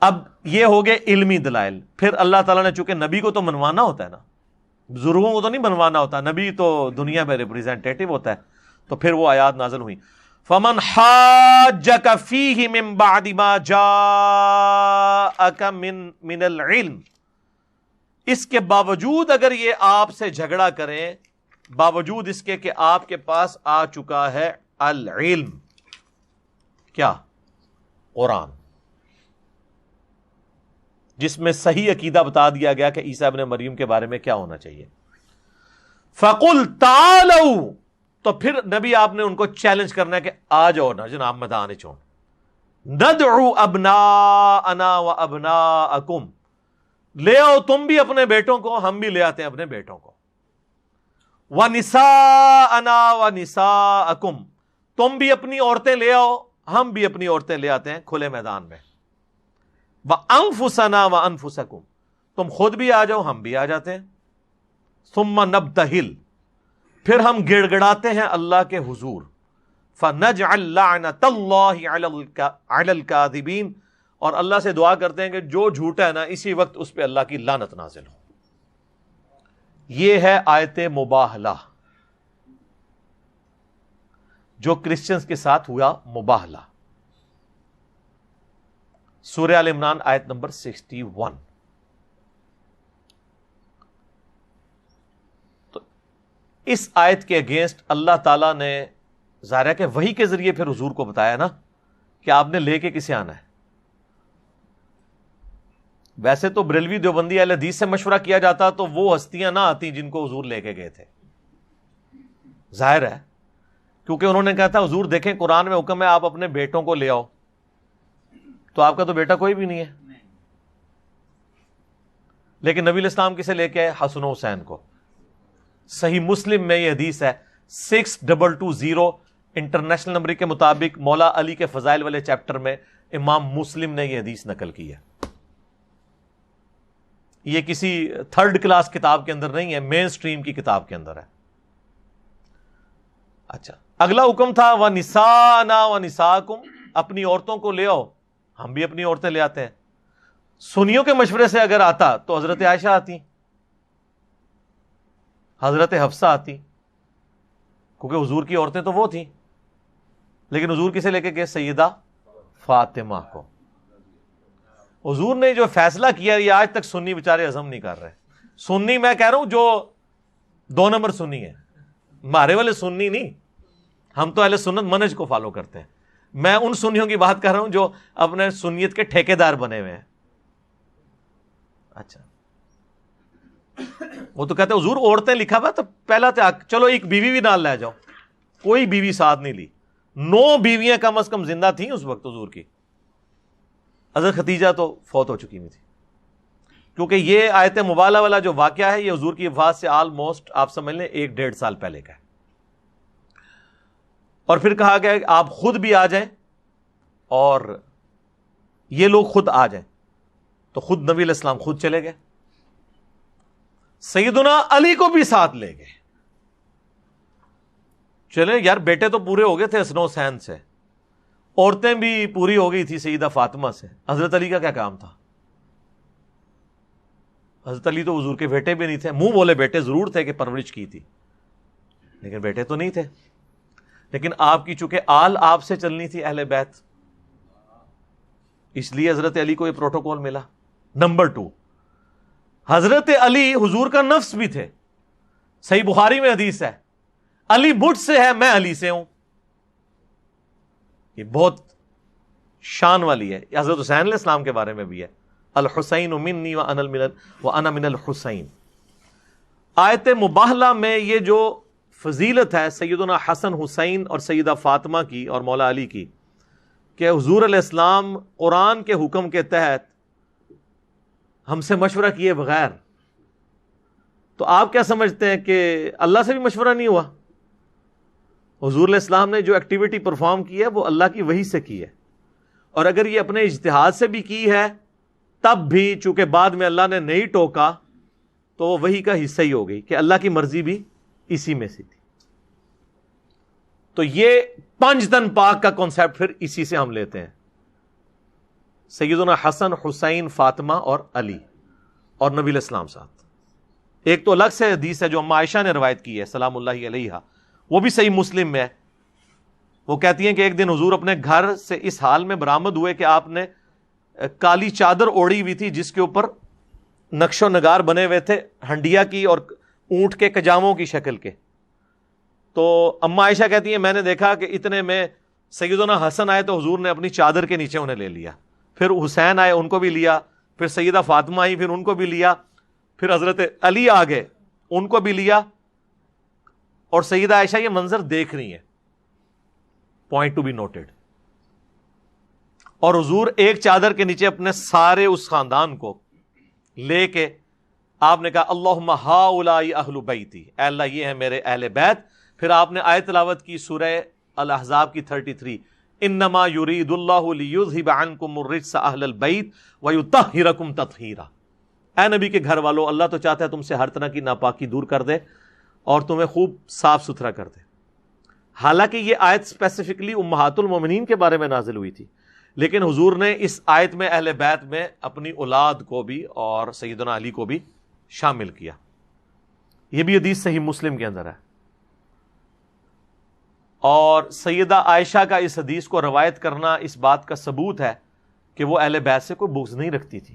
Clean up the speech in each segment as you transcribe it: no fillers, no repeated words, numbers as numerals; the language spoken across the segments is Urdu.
اب یہ ہو گئے علمی دلائل. پھر اللہ تعالیٰ نے چونکہ نبی کو تو منوانا ہوتا ہے نا, بزرگوں کو تو نہیں منوانا ہوتا, نبی تو دنیا میں ریپریزنٹیٹو ہوتا ہے, تو پھر وہ آیات نازل ہوئی. فمن حاجک فیہ من بعد ما جاءک من العلم, اس کے باوجود اگر یہ آپ سے جھگڑا کریں, باوجود اس کے کہ آپ کے پاس آ چکا ہے العلم, کیا؟ قرآن, جس میں صحیح عقیدہ بتا دیا گیا کہ عیسیٰ ابن مریم کے بارے میں کیا ہونا چاہیے. فَقُلْ تَعَالَوْا, تو پھر نبی آپ نے ان کو چیلنج کرنا ہے کہ آ جاؤ نا جناب میدان چون. نَدْعُ أَبْنَاءَنَا وَأَبْنَاءَكُمْ, لے آؤ تم بھی اپنے بیٹوں کو, ہم بھی لے آتے ہیں اپنے بیٹوں کو. وَنِسَاءَنَا وَنِسَاءَكُمْ, تم بھی اپنی عورتیں لے آؤ, ہم بھی اپنی عورتیں لے آتے ہیں کھلے میدان میں. وَأَنفُسَنَا وَأَنفُسَكُمْ, تم خود بھی آ جاؤ, ہم بھی آ جاتے ہیں. ثُمَّ نَبْتَهِلْ, پھر ہم گڑ گڑاتے ہیں اللہ کے حضور. فَنَجْعَلْ لَعْنَةَ اللَّهِ عَلَى الْكَاذِبِينَ, اور اللہ سے دعا کرتے ہیں کہ جو جھوٹا ہے نا اسی وقت اس پہ اللہ کی لعنت نازل ہو. یہ ہے آیت مباہلہ, جو کرسچنز کے ساتھ ہوا مباہلہ. سورہ آل عمران آیت نمبر 61. تو اس آیت کے اگینسٹ اللہ تعالیٰ نے ظاہر ہے کہ وحی کے ذریعے پھر حضور کو بتایا نا کہ آپ نے لے کے کسے آنا ہے. ویسے تو بریلوی دیوبندی اہل حدیث سے مشورہ کیا جاتا تو وہ ہستیاں نہ آتی جن کو حضور لے کے گئے تھے, ظاہر ہے, کیونکہ انہوں نے کہا تھا حضور دیکھیں قرآن میں حکم ہے آپ اپنے بیٹوں کو لے آؤ, تو آپ کا تو بیٹا کوئی بھی نہیں ہے. لیکن نبی الاسلام کسے لے کے آئے؟ حسن و حسین کو. صحیح مسلم میں یہ حدیث ہے 6220 انٹرنیشنل نمبر کے مطابق, مولا علی کے فضائل والے چیپٹر میں امام مسلم نے یہ حدیث نقل کی ہے. یہ کسی تھرڈ کلاس کتاب کے اندر نہیں ہے, مین سٹریم کی کتاب کے اندر ہے. اچھا, اگلا حکم تھا وَنِسَاءَنَا وَنِسَاءَكُمْ, اپنی عورتوں کو لے آؤ, ہم بھی اپنی عورتیں لے آتے ہیں. سنیوں کے مشورے سے اگر آتا تو حضرت عائشہ آتی, حضرت حفصہ آتی, کیونکہ حضور کی عورتیں تو وہ تھیں. لیکن حضور کسے لے کے گئے؟ سیدہ فاطمہ کو. حضور نے جو فیصلہ کیا یہ آج تک سنی بیچارے ہضم نہیں کر رہے. سنی میں کہہ رہا ہوں جو 2 نمبر سنی ہے, ہمارے والے سنی نہیں, ہم تو اہل سنت منہج کو فالو کرتے ہیں. میں ان سنیوں کی بات کر رہا ہوں جو اپنے سنیت کے ٹھیکیدار بنے ہوئے ہیں. اچھا, وہ تو کہتے ہیں حضور عورتیں لکھا ہوا تو پہلا چلو ایک بیوی بھی نال لے جاؤ, کوئی بیوی ساتھ نہیں لی. 9 بیویاں کم از کم زندہ تھیں اس وقت حضور کی. حضرت ختیجہ تو فوت ہو چکی ہوئی تھی. کیونکہ یہ آیت مبالغہ والا جو واقعہ ہے یہ حضور کی وفات سے آلموسٹ آپ سمجھ لیں 1-1.5 سال پہلے کا ہے. اور پھر کہا گیا کہ آپ خود بھی آ جائیں اور یہ لوگ خود آ جائیں, تو خود نبی علیہ السلام خود چلے گئے, سیدنا علی کو بھی ساتھ لے گئے. چلے یار, بیٹے تو پورے ہو گئے تھے حسن و حسین سے, عورتیں بھی پوری ہو گئی تھی سیدہ فاطمہ سے. حضرت علی کا کیا کام تھا؟ حضرت علی تو حضور کے بیٹے بھی نہیں تھے. منہ بولے بیٹے ضرور تھے کہ پرورش کی تھی, لیکن بیٹے تو نہیں تھے. لیکن آپ کی چونکہ آل آپ سے چلنی تھی اہل بیت, اس لیے حضرت علی کو یہ پروٹوکول ملا. نمبر 2, حضرت علی حضور کا نفس بھی تھے. صحیح بخاری میں حدیث ہے, علی مجھ سے ہے میں علی سے ہوں. یہ بہت شان والی ہے. حضرت حسین علیہ السلام کے بارے میں بھی ہے, الحسین منی وانا من الحسین. آیت مباہلہ میں یہ جو فضیلت ہے سیدنا حسن حسین اور سیدہ فاطمہ کی اور مولا علی کی, کہ حضور علیہ السلام قرآن کے حکم کے تحت ہم سے مشورہ کیے بغیر, تو آپ کیا سمجھتے ہیں کہ اللہ سے بھی مشورہ نہیں ہوا؟ حضور علیہ السلام نے جو ایکٹیویٹی پرفارم کی ہے وہ اللہ کی وحی سے کی ہے, اور اگر یہ اپنے اجتہاد سے بھی کی ہے تب بھی چونکہ بعد میں اللہ نے نہیں ٹوکا تو وہ وحی کا حصہ ہی ہو گئی کہ اللہ کی مرضی بھی اسی میں سے تھی. تو یہ 5 تن پاک کا کانسیپٹ پھر اسی سے ہم لیتے ہیں. سیدنا حسن، حسین، فاطمہ اور علی اور نبی علیہ السلام ساتھ. ایک تو الگ سے حدیث ہے جو ام عائشہ نے روایت کی ہے سلام اللہ علیہا، وہ بھی صحیح مسلم میں ہے. وہ کہتی ہیں کہ ایک دن حضور اپنے گھر سے اس حال میں برآمد ہوئے کہ آپ نے کالی چادر اوڑھی ہوئی تھی جس کے اوپر نقش و نگار بنے ہوئے تھے ہنڈیا کی اور اونٹ کے کجاموں کی شکل کے. تو اما عائشہ کہتی ہیں میں نے دیکھا کہ اتنے میں سیدنا حسن آئے تو حضور نے اپنی چادر کے نیچے انہیں لے لیا، پھر حسین آئے ان کو بھی لیا، پھر سیدہ فاطمہ آئی پھر ان کو بھی لیا، پھر حضرت علی آ گئے ان کو بھی لیا. اور سیدہ عائشہ یہ منظر دیکھ رہی ہیں، پوائنٹ ٹو بی نوٹڈ. اور حضور ایک چادر کے نیچے اپنے سارے اس خاندان کو لے کے آپ نے کہا اللہم ہؤلاء اہل بیتی، اے اللہ یہ ہیں میرے اہل بیت. پھر آپ نے آیت تلاوت کی سورہ الاحزاب کی 33، انما یرید اللہ لیذھب عنکم الرجس اہل البیت ویطہرکم تطہیرا. اے نبی کے گھر والوں، اللہ تو چاہتا ہے تم سے ہر طرح کی ناپاکی دور کر دے اور تمہیں خوب صاف ستھرا کر دے. حالانکہ یہ آیت اسپیسیفکلی امہات المومنین کے بارے میں نازل ہوئی تھی، لیکن حضور نے اس آیت میں اہل بیت میں اپنی اولاد کو بھی اور سیدنا علی کو بھی شامل کیا. یہ بھی حدیث صحیح مسلم کے اندر ہے. اور سیدہ عائشہ کا اس حدیث کو روایت کرنا اس بات کا ثبوت ہے کہ وہ اہل بیت سے کوئی بغض نہیں رکھتی تھی،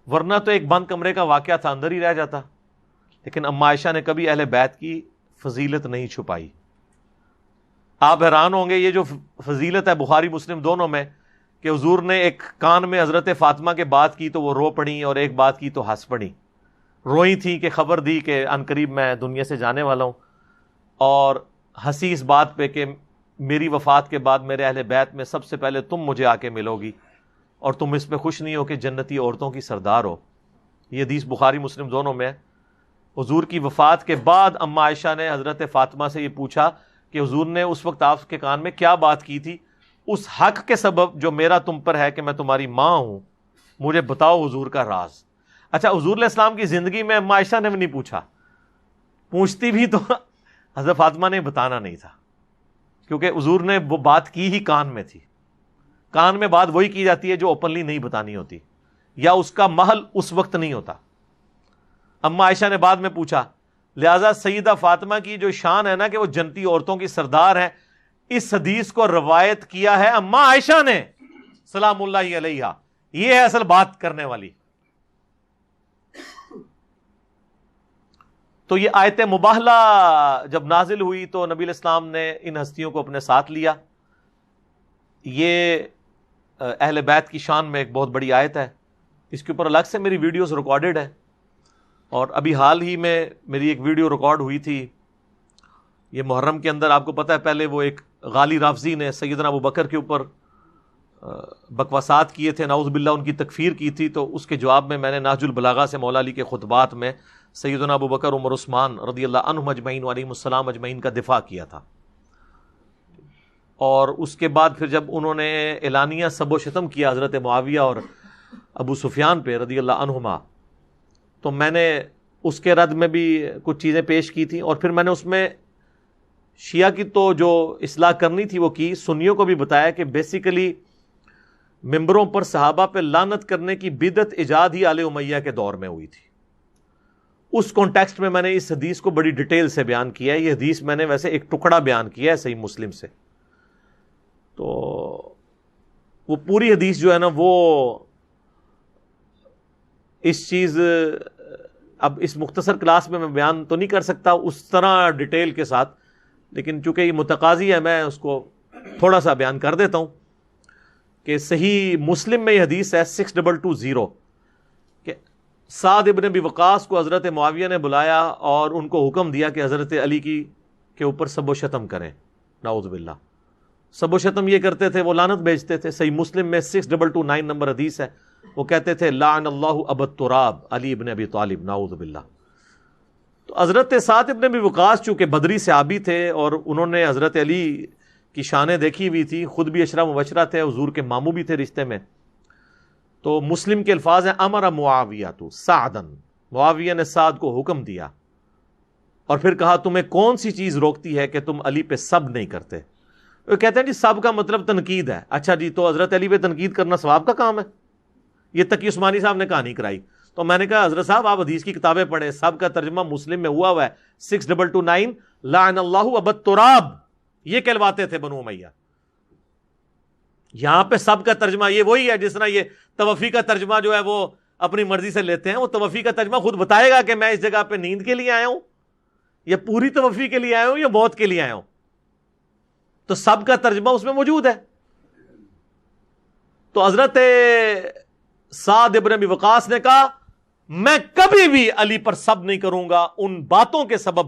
ورنہ تو ایک بند کمرے کا واقعہ تھا، اندر ہی رہ جاتا. لیکن اما عائشہ نے کبھی اہل بیت کی فضیلت نہیں چھپائی. آپ حیران ہوں گے یہ جو فضیلت ہے بخاری مسلم دونوں میں کہ حضور نے ایک کان میں حضرت فاطمہ کے بات کی تو وہ رو پڑی اور ایک بات کی تو ہنس پڑی. روئی تھی کہ خبر دی کہ عنقریب میں دنیا سے جانے والا ہوں، اور ہنسی اس بات پہ کہ میری وفات کے بعد میرے اہل بیت میں سب سے پہلے تم مجھے آ کے ملو گی اور تم اس پہ خوش نہیں ہو کہ جنتی عورتوں کی سردار ہو. یہ حدیث بخاری مسلم دونوں میں. حضور کی وفات کے بعد اما عائشہ نے حضرت فاطمہ سے یہ پوچھا کہ حضور نے اس وقت آپ کے کان میں کیا بات کی تھی، اس حق کے سبب جو میرا تم پر ہے کہ میں تمہاری ماں ہوں، مجھے بتاؤ حضور کا راز. اچھا، حضور علیہ السلام کی زندگی میں اما عائشہ نے بھی نہیں پوچھا، پوچھتی بھی تو حضرت فاطمہ نے بتانا نہیں تھا، کیونکہ حضور نے وہ بات کی ہی کان میں تھی. کان میں بات وہی کی جاتی ہے جو اوپنلی نہیں بتانی ہوتی یا اس کا محل اس وقت نہیں ہوتا. اما عائشہ نے بعد میں پوچھا، لہذا سیدہ فاطمہ کی جو شان ہے نا کہ وہ جنتی عورتوں کی سردار ہیں، اس حدیث کو روایت کیا ہے اما عائشہ نے سلام اللہ علیہا. یہ ہے اصل بات کرنے والی. تو یہ آیت مباہلہ جب نازل ہوئی تو نبی علیہ السلام نے ان ہستیوں کو اپنے ساتھ لیا. یہ اہل بیت کی شان میں ایک بہت بڑی آیت ہے. اس کے اوپر الگ سے میری ویڈیوز ریکارڈڈ ہے، اور ابھی حال ہی میں میری ایک ویڈیو ریکارڈ ہوئی تھی یہ محرم کے اندر. آپ کو پتہ ہے پہلے وہ ایک غالی رافضی نے سیدنا ابو بکر کے اوپر بکواسات کیے تھے، نعوذ باللہ ان کی تکفیر کی تھی. تو اس کے جواب میں نے نہج البلاغہ سے مولا علی کے خطبات میں سیدنا ابو بکر، عمر، عثمان رضی اللہ عنہم اجمعین وعلیہم السلام اجمعین کا دفاع کیا تھا. اور اس کے بعد پھر جب انہوں نے اعلانیہ سب و شتم کیا حضرت معاویہ اور ابو سفیان پہ رضی اللہ عنہما، تو میں نے اس کے رد میں بھی کچھ چیزیں پیش کی تھیں. اور پھر میں نے اس میں شیعہ کی تو جو اصلاح کرنی تھی وہ کی، سنیوں کو بھی بتایا کہ بیسیکلی ممبروں پر صحابہ پہ لعنت کرنے کی بدعت ایجاد ہی آل امیہ کے دور میں ہوئی تھی. اس کانٹیکسٹ میں نے اس حدیث کو بڑی ڈیٹیل سے بیان کیا ہے. یہ حدیث میں نے ویسے ایک ٹکڑا بیان کیا ہے صحیح مسلم سے، تو وہ پوری حدیث جو ہے نا وہ اس چیز اب اس مختصر کلاس میں بیان تو نہیں کر سکتا اس طرح ڈیٹیل کے ساتھ، لیکن چونکہ یہ متقاضی ہے میں اس کو تھوڑا سا بیان کر دیتا ہوں کہ صحیح مسلم میں یہ حدیث ہے 6220 کہ سعد ابن ابی وقاص کو حضرت معاویہ نے بلایا اور ان کو حکم دیا کہ حضرت علی کے اوپر سب و شتم کریں. نعوذ باللہ، سب و شتم یہ کرتے تھے، وہ لعنت بھیجتے تھے. صحیح مسلم میں 6229 نمبر حدیث ہے، وہ کہتے تھے لعن اللہ ابا التراب علی ابن ابی طالب. نعوذ باللہ. تو حضرت سعد ابن ابی وقاص چونکہ بدری صحابی تھے اور انہوں نے حضرت علی کی شانیں دیکھی ہوئی تھی، خود بھی عشرہ مبشرہ تھے، حضور کے ماموں بھی تھے رشتے میں. تو مسلم کے الفاظ ہیں امر معاویہ تو سعدن، معاویہ نے سعد کو حکم دیا اور پھر کہا تمہیں کون سی چیز روکتی ہے کہ تم علی پہ سب نہیں کرتے. وہ کہتے ہیں جی سب کا مطلب تنقید ہے. اچھا جی تو حضرت علی پہ تنقید کرنا ثواب کا کام ہے؟ یہ تقی عثمانی صاحب نے کہانی کرائی. تو میں نے کہا حضرت صاحب آپ حدیث کی کتابیں پڑھیں, سب کا ترجمہ مسلم میں ہوا ہے 6229 لعن اللہ ابا التراب, یہ کہلواتے تھے بنو امیہ. یہاں پہ سب کا ترجمہ یہ وہی ہے جس طرح یہ توفی کا ترجمہ جو ہے وہ اپنی مرضی سے لیتے ہیں. وہ توفی کا ترجمہ خود بتائے گا کہ میں اس جگہ پہ نیند کے لیے آیا ہوں, یا پوری توفی کے لیے آیا ہوں, یا موت کے لیے آیا ہوں. تو سب کا ترجمہ اس میں موجود ہے. تو حضرت سعد ابن ابی وقاص نے کہا میں کبھی بھی علی پر سب نہیں کروں گا ان باتوں کے سبب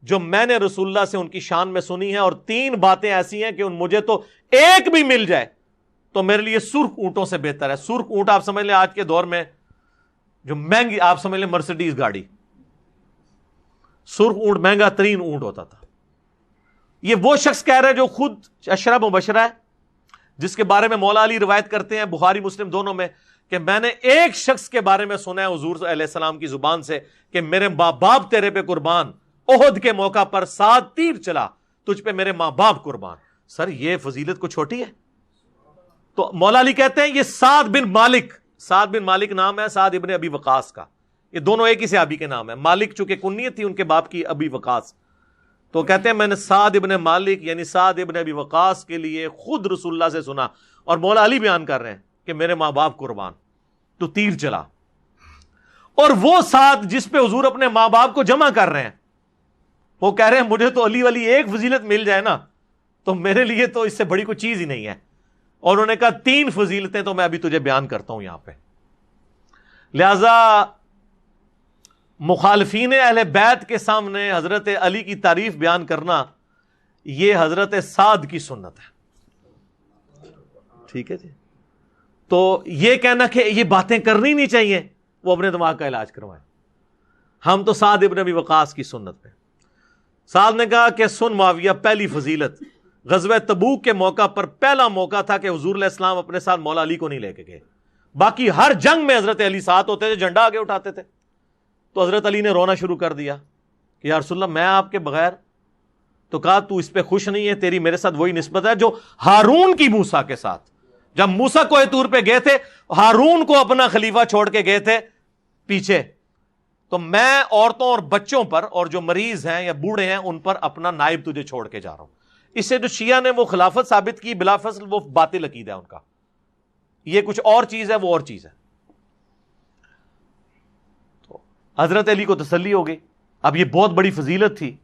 جو میں نے رسول اللہ سے ان کی شان میں سنی ہیں, اور 3 باتیں ایسی ہیں کہ مجھے تو ایک بھی مل جائے تو میرے لیے سرخ اونٹوں سے بہتر ہے. سرخ اونٹ آپ سمجھ لیں آج کے دور میں جو مہنگی, آپ سمجھ لیں مرسیڈیز گاڑی, سرخ اونٹ مہنگا ترین اونٹ ہوتا تھا. یہ وہ شخص کہہ رہے جو خود اشرا مبشرہ ہے, جس کے بارے میں مولا علی روایت کرتے ہیں بخاری مسلم دونوں میں کہ میں نے ایک شخص کے بارے میں سنا ہے حضور علیہ السلام کی زبان سے کہ میرے ماں باپ تیرے پہ قربان, احد کے موقع پر 7 تیر چلا, تجھ پہ میرے ماں باپ قربان. سر یہ فضیلت کو چھوٹی ہے؟ تو مولا علی کہتے ہیں یہ سعد بن مالک نام ہے سعد ابن ابی وقاص کا, یہ دونوں ایک ہی صحابی کے نام ہے. مالک چونکہ کنیت تھی ان کے باپ کی ابی وقاص, تو کہتے ہیں میں نے سعد ابن مالک یعنی سعد ابن ابی وقاص کے لیے خود رسول اللہ سے سنا, اور مولا علی بیان کر رہے ہیں کہ میرے ماں باپ قربان, تو تیر چلا. اور وہ سعد جس پہ حضور اپنے ماں باپ کو جمع کر رہے ہیں, وہ کہہ رہے ہیں مجھے تو علی والی ایک فضیلت مل جائے نا تو میرے لیے تو اس سے بڑی کوئی چیز ہی نہیں ہے. اور انہوں نے کہا 3 فضیلتیں تو میں ابھی تجھے بیان کرتا ہوں یہاں پہ. لہذا مخالفین اہل بیت کے سامنے حضرت علی کی تعریف بیان کرنا یہ حضرت سعد کی سنت ہے. ٹھیک ہے جی. تو یہ کہنا کہ یہ باتیں کرنی نہیں چاہیے, وہ اپنے دماغ کا علاج کروائیں. ہم تو سعد ابن ابی وقاص کی سنت پہ. سعد نے کہا کہ سن معاویہ, پہلی فضیلت غزوہ تبوک کے موقع پر پہلا موقع تھا کہ حضور علیہ السلام اپنے ساتھ مولا علی کو نہیں لے کے گئے. باقی ہر جنگ میں حضرت علی ساتھ ہوتے تھے, جھنڈا آگے اٹھاتے تھے. تو حضرت علی نے رونا شروع کر دیا کہ یا رسول اللہ میں آپ کے بغیر. تو کہا تو اس پہ خوش نہیں ہے, تیری میرے ساتھ وہی نسبت ہے جو ہارون کی موسیٰ کے ساتھ. جب موسیٰ کوہ طور پہ گئے تھے ہارون کو اپنا خلیفہ چھوڑ کے گئے تھے پیچھے, تو میں عورتوں اور بچوں پر اور جو مریض ہیں یا بوڑھے ہیں ان پر اپنا نائب تجھے چھوڑ کے جا رہا ہوں. اس سے جو شیعہ نے وہ خلافت ثابت کی بلا فصل وہ باطل عقیدہ ہے ان کا. یہ کچھ اور چیز ہے, وہ اور چیز ہے. تو حضرت علی کو تسلی ہو گئی. اب یہ بہت بڑی فضیلت تھی,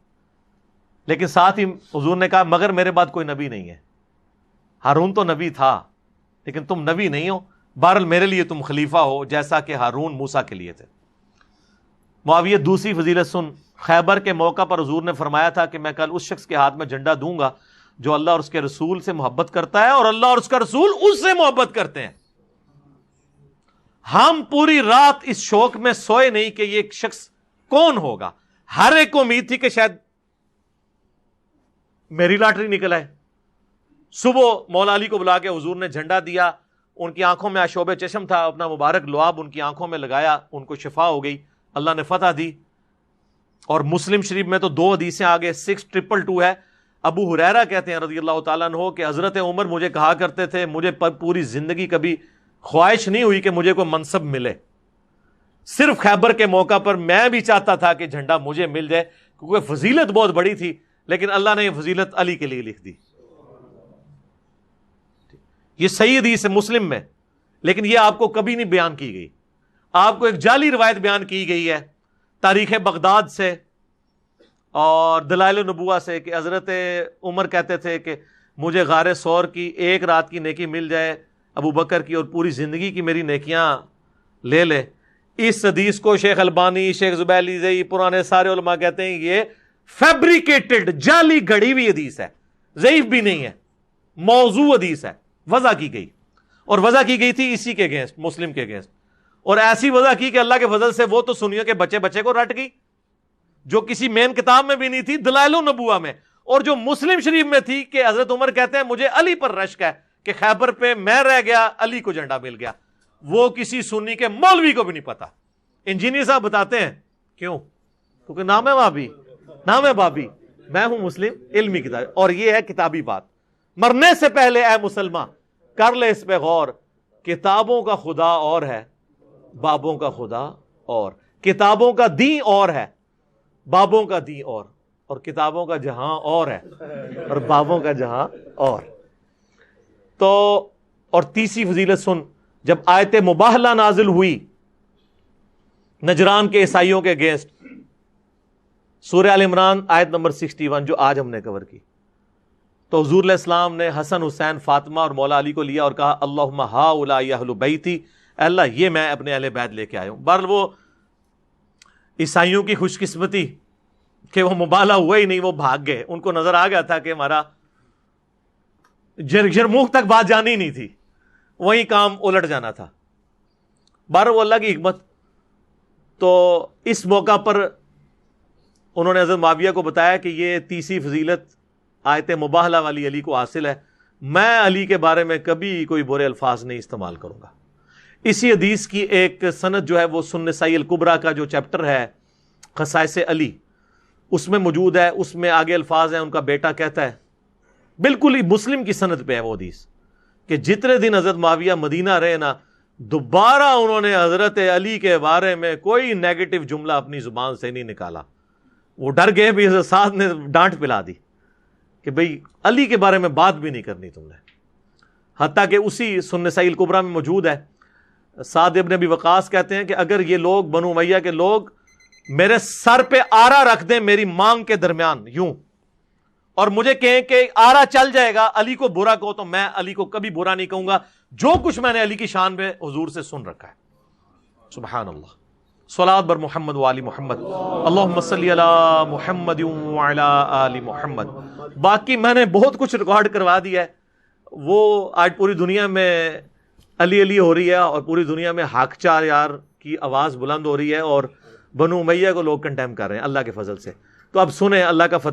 لیکن ساتھ ہی حضور نے کہا مگر میرے بعد کوئی نبی نہیں ہے. ہارون تو نبی تھا لیکن تم نبی نہیں ہو, بہرحال میرے لیے تم خلیفہ ہو جیسا کہ ہارون موسیٰ کے لیے تھے. معاویہ دوسری فضیلت سن. خیبر کے موقع پر حضور نے فرمایا تھا کہ میں کل اس شخص کے ہاتھ میں جھنڈا دوں گا جو اللہ اور اس کے رسول سے محبت کرتا ہے اور اللہ اور اس کا رسول اس سے محبت کرتے ہیں. ہم پوری رات اس شوق میں سوئے نہیں کہ یہ شخص کون ہوگا. ہر ایک کو امید تھی کہ شاید میری لاٹری نکل آئے. صبح مولا علی کو بلا کے حضور نے جھنڈا دیا, ان کی آنکھوں میں آشوب چشم تھا, اپنا مبارک لعاب ان کی آنکھوں میں لگایا, ان کو شفا ہو گئی, اللہ نے فتح دی. اور مسلم شریف میں تو 2 حدیثیں آگے 6222 ہے. ابو ہریرہ کہتے ہیں رضی اللہ تعالیٰ عنہ کہ حضرت عمر مجھے کہا کرتے تھے مجھے پوری زندگی کبھی خواہش نہیں ہوئی کہ مجھے کوئی منصب ملے, صرف خیبر کے موقع پر میں بھی چاہتا تھا کہ جھنڈا مجھے مل جائے کیونکہ فضیلت بہت بڑی تھی, لیکن اللہ نے یہ فضیلت علی کے لیے لکھ دی. یہ صحیح حدیث ہے مسلم میں, لیکن یہ آپ کو کبھی نہیں بیان کی گئی. آپ کو ایک جعلی روایت بیان کی گئی ہے تاریخ بغداد سے اور دلائل النبوہ سے کہ حضرت عمر کہتے تھے کہ مجھے غار ثور کی 1 رات کی نیکی مل جائے ابو بکر کی, اور پوری زندگی کی میری نیکیاں لے لے. اس حدیث کو شیخ البانی, شیخ زبیلی زئی, پرانے سارے علماء کہتے ہیں یہ فیبریکیٹڈ جعلی گھڑی ہوئی حدیث ہے, ضعیف بھی نہیں ہے, موضوع حدیث ہے, وضع کی گئی. اور وضع کی گئی تھی اسی کے اگینسٹ, مسلم کے اگینسٹ, اور ایسی وضع کی کہ اللہ کے فضل سے وہ تو سنیو کہ بچے بچے کو رٹ گئی, جو کسی مین کتاب میں بھی نہیں تھی, دلائل النبوہ میں, اور جو مسلم شریف میں تھی کہ حضرت عمر کہتے ہیں مجھے علی پر رشک ہے کہ خیبر پہ میں رہ گیا, علی کو جھنڈا مل گیا. وہ کسی سنی کے مولوی کو بھی نہیں پتا. انجینئر صاحب بتاتے ہیں کیوں, کیونکہ نام ہے بابی, نام ہے بابی, میں ہوں مسلم, علمی کتاب, اور یہ ہے کتابی بات. مرنے سے پہلے اے مسلمان کر لے اس پہ غور، کتابوں کا خدا اور ہے، بابوں کا خدا اور، کتابوں کا دین اور ہے، بابوں کا دین اور کتابوں کا جہاں اور ہے اور بابوں کا جہاں اور۔ تو اور تیسری فضیلت سن، جب آیت مباہلہ نازل ہوئی نجران کے عیسائیوں کے اگینسٹ، سورہ آل عمران آیت نمبر 61 جو آج ہم نے کور کی، تو حضور علیہ السلام نے حسن، حسین، فاطمہ اور مولا علی کو لیا اور کہا اللہم ہؤلاء اہل بیتی، اے اللہ یہ میں اپنے اہل بیت لے کے آیا ہوں۔ بہرحال وہ عیسائیوں کی خوش قسمتی کہ وہ مبالہ ہوا ہی نہیں، وہ بھاگ گئے، ان کو نظر آ گیا تھا کہ ہمارا جرموک تک بات جانی ہی نہیں تھی، وہیں کام الٹ جانا تھا۔ بہرحال وہ اللہ کی حکمت۔ تو اس موقع پر انہوں نے حضرت معاویہ کو بتایا کہ یہ تیسری فضیلت آیت مباہلہ والی علی کو حاصل ہے، میں علی کے بارے میں کبھی کوئی برے الفاظ نہیں استعمال کروں گا۔ اسی حدیث کی ایک سند جو ہے وہ سنن نسائی الکبریٰ کا جو چیپٹر ہے خصائص علی، اس میں موجود ہے، اس میں آگے الفاظ ہیں، ان کا بیٹا کہتا ہے، بالکل ہی مسلم کی سند پہ ہے وہ حدیث، کہ جتنے دن حضرت معاویہ مدینہ رہے نا، دوبارہ انہوں نے حضرت علی کے بارے میں کوئی نیگیٹو جملہ اپنی زبان سے نہیں نکالا۔ وہ ڈر گئے بھی، حضرت سعد نے ڈانٹ پلا دی کہ بھئی علی کے بارے میں بات بھی نہیں کرنی تم نے۔ حتیٰ کہ اسی سنن نسائی الکبریٰ میں موجود ہے، سعد ابن ابی وقاص کہتے ہیں کہ اگر یہ لوگ بنو امیہ کے لوگ میرے سر پہ آرا رکھ دیں میری مانگ کے درمیان یوں، اور مجھے کہیں کہ آرا چل جائے گا، علی کو برا کہو، تو میں علی کو کبھی برا نہیں کہوں گا، جو کچھ میں نے علی کی شان پہ حضور سے سن رکھا ہے۔ سبحان اللہ۔ صلاۃ بر محمد وآل محمد، اللہم صلی علی محمد وعلی آل محمد۔ باقی میں نے بہت کچھ ریکارڈ کروا دیا ہے، وہ آج پوری دنیا میں علی علی ہو رہی ہے، اور پوری دنیا میں حق چار یار کی آواز بلند ہو رہی ہے، اور بنو امیہ کو لوگ کنڈیم کر رہے ہیں اللہ کے فضل سے۔ تو اب سنیں، اللہ کا فتح